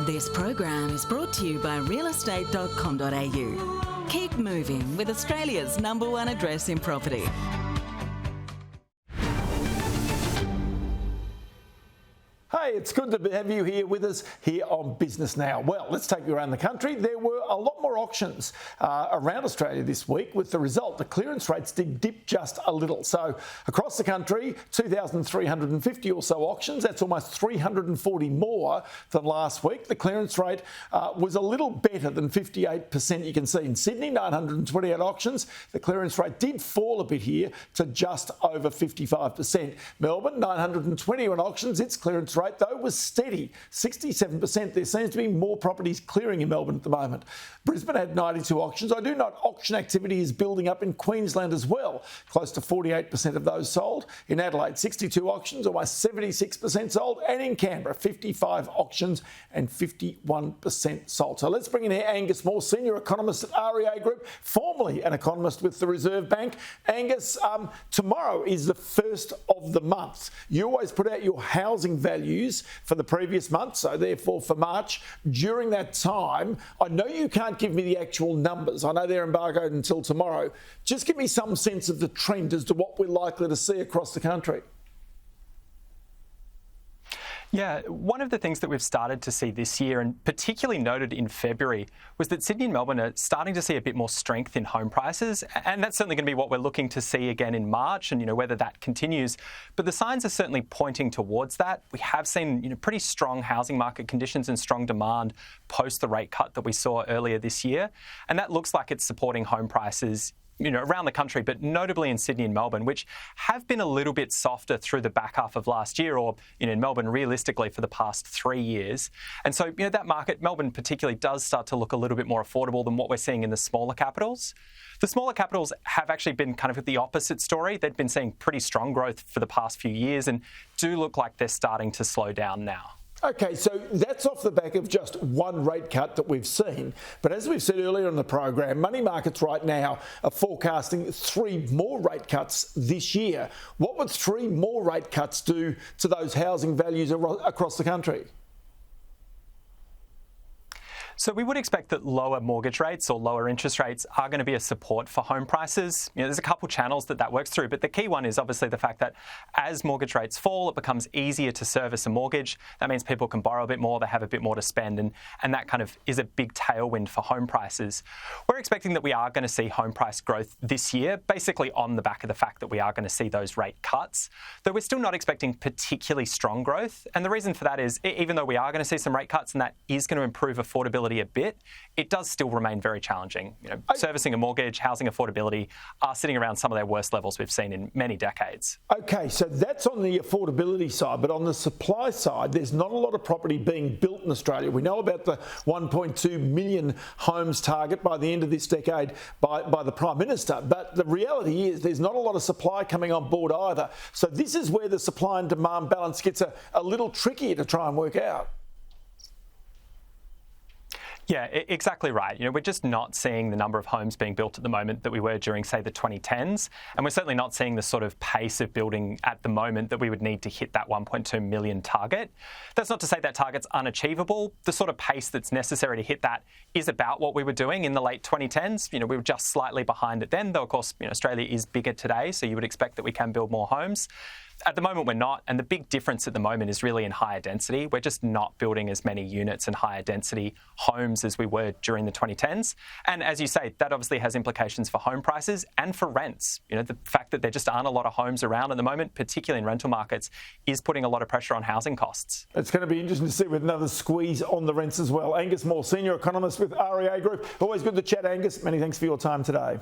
This program is brought to you by realestate.com.au. Keep moving with Australia's #1 address in property. Hey, it's good to have you here with us here on Business Now. Well, let's take you around the country. There were a lot more auctions around Australia this week, with the result the clearance rates did dip just a little. So across the country, 2,350 or so auctions. That's almost 340 more than last week. The clearance rate was a little better than 58%. You can see in Sydney, 928 auctions. The clearance rate did fall a bit here to just over 55%. Melbourne, 921 auctions. Its clearance rate, though, was steady, 67%. There seems to be more properties clearing in Melbourne at the moment. Brisbane had 92 auctions. I do note auction activity is building up in Queensland as well. Close to 48% of those sold. In Adelaide, 62 auctions, almost 76% sold. And in Canberra, 55 auctions and 51% sold. So let's bring in here Angus Moore, Senior Economist at REA Group, formerly an economist with the Reserve Bank. Angus, tomorrow is the first of the month. You always put out your housing values for the previous month, so therefore for March. During that time, I know you can't give me the actual numbers. I know they're embargoed until tomorrow. Just give me some sense of the trend as to what we're likely to see across the country. Yeah, one of the things that we've started to see this year, and particularly noted in February, was that Sydney and Melbourne are starting to see a bit more strength in home prices. And that's certainly going to be what we're looking to see again in March, and whether that continues. But the signs are certainly pointing towards that. We have seen pretty strong housing market conditions and strong demand post the rate cut that we saw earlier this year. And that looks like it's supporting home prices around the country, but notably in Sydney and Melbourne, which have been a little bit softer through the back half of last year, or in Melbourne realistically for the past 3 years. And so that market, Melbourne particularly, does start to look a little bit more affordable than what we're seeing in the smaller capitals. The smaller capitals have actually been kind of the opposite story. They've been seeing pretty strong growth for the past few years and do look like they're starting to slow down now. Okay, so that's off the back of just one rate cut that we've seen. But as we've said earlier in the program, money markets right now are forecasting 3 more rate cuts this year. What would 3 more rate cuts do to those housing values across the country? So we would expect that lower mortgage rates or lower interest rates are going to be a support for home prices. There's a couple channels that works through, but the key one is obviously the fact that as mortgage rates fall, it becomes easier to service a mortgage. That means people can borrow a bit more, they have a bit more to spend, and that kind of is a big tailwind for home prices. We're expecting that we are going to see home price growth this year, basically on the back of the fact that we are going to see those rate cuts, though we're still not expecting particularly strong growth. And the reason for that is, even though we are going to see some rate cuts and that is going to improve affordability a bit, it does still remain very challenging. Servicing a mortgage, housing affordability are sitting around some of their worst levels we've seen in many decades. Okay, so that's on the affordability side, but on the supply side, there's not a lot of property being built in Australia. We know about the 1.2 million homes target by the end of this decade by the Prime Minister, but the reality is there's not a lot of supply coming on board either. So this is where the supply and demand balance gets a little trickier to try and work out. Yeah, exactly right. We're just not seeing the number of homes being built at the moment that we were during, say, the 2010s. And we're certainly not seeing the sort of pace of building at the moment that we would need to hit that 1.2 million target. That's not to say that target's unachievable. The sort of pace that's necessary to hit that is about what we were doing in the late 2010s. We were just slightly behind it then, though, of course, Australia is bigger today, so you would expect that we can build more homes. At the moment, we're not, and the big difference at the moment is really in higher density. We're just not building as many units and higher density homes as we were during the 2010s. And as you say, that obviously has implications for home prices and for rents. The fact that there just aren't a lot of homes around at the moment, particularly in rental markets, is putting a lot of pressure on housing costs. It's going to be interesting to see with another squeeze on the rents as well. Angus Moore, Senior Economist with REA Group. Always good to chat, Angus. Many thanks for your time today.